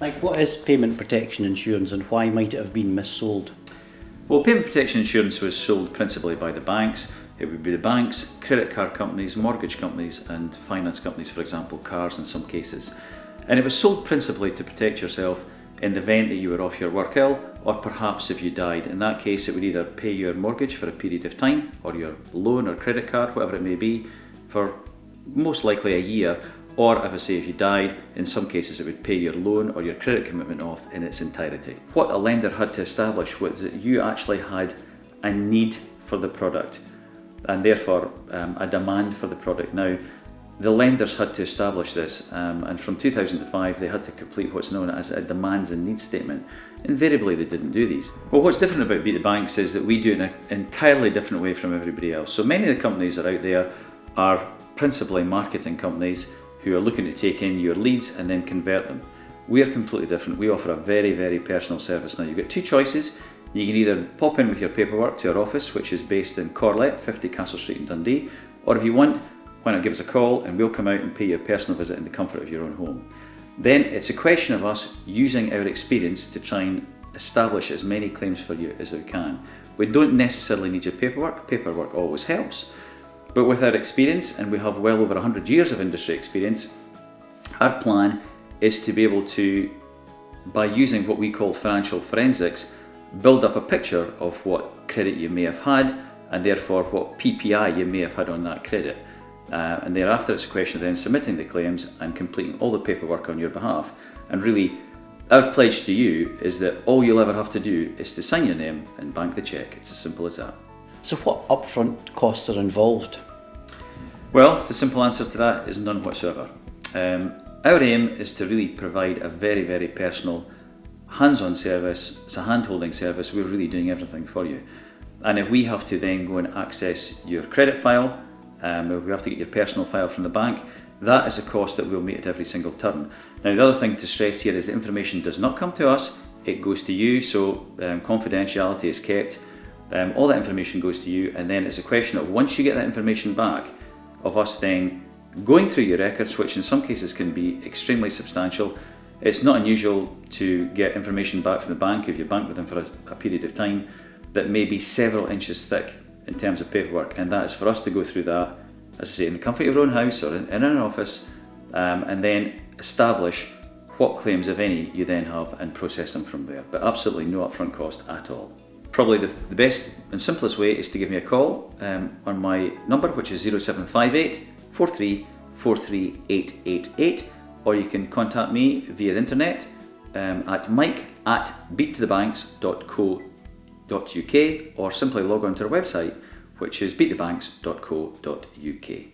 Mike, what is payment protection insurance and why might it have been missold? Well, payment protection insurance was sold principally by the banks. It would be the banks, credit card companies, mortgage companies and finance companies, for example, cars in some cases. And it was sold principally to protect yourself in the event that you were off your work ill, or perhaps if you died. In that case, it would either pay your mortgage for a period of time, or your loan or credit card, whatever it may be, for most likely a year, or if you died, in some cases it would pay your loan or your credit commitment off in its entirety. What a lender had to establish was that you actually had a need for the product, and therefore a demand for the product. Now, the lenders had to establish this, and from 2005 they had to complete what's known as a demands and needs statement. Invariably they didn't do these. Well, what's different about Beat the Banks is that we do it in an entirely different way from everybody else. So many of the companies that are out there are principally marketing companies who are looking to take in your leads and then convert them. We are completely different. We offer a very, very personal service. Now, you've got two choices. You can either pop in with your paperwork to our office, which is based in Corlett, 50 Castle Street in Dundee, or if you want, why not give us a call and we'll come out and pay you a personal visit in the comfort of your own home. Then it's a question of us using our experience to try and establish as many claims for you as we can. We don't necessarily need your paperwork. Paperwork always helps. But with our experience, and we have well over 100 years of industry experience, our plan is to be able to, by using what we call financial forensics, build up a picture of what credit you may have had, and therefore what PPI you may have had on that credit. And thereafter it's a question of then submitting the claims and completing all the paperwork on your behalf. And really, our pledge to you is that all you'll ever have to do is to sign your name and bank the cheque. It's as simple as that. So what upfront costs are involved? Well, the simple answer to that is none whatsoever. Our aim is to really provide a very, very personal, hands-on service. It's a hand-holding service. We're really doing everything for you. And if we have to then go and access your credit file, if we have to get your personal file from the bank, that is a cost that we'll meet at every single turn. Now, the other thing to stress here is the information does not come to us, it goes to you, so confidentiality is kept. All that information goes to you, and then it's a question of, once you get that information back, of us then going through your records, which in some cases can be extremely substantial. It's not unusual to get information back from the bank if you bank with them for a period of time that may be several inches thick in terms of paperwork, and that is for us to go through that, as I say, in the comfort of your own house or in an office, and then establish what claims, if any, you then have and process them from there. But absolutely no upfront cost at all. Probably the best and simplest way is to give me a call on my number, which is 0758 43 43 888, or you can contact me via the internet at mike@beattothebanks.co.uk, or simply log on to our website, which is beattothebanks.co.uk.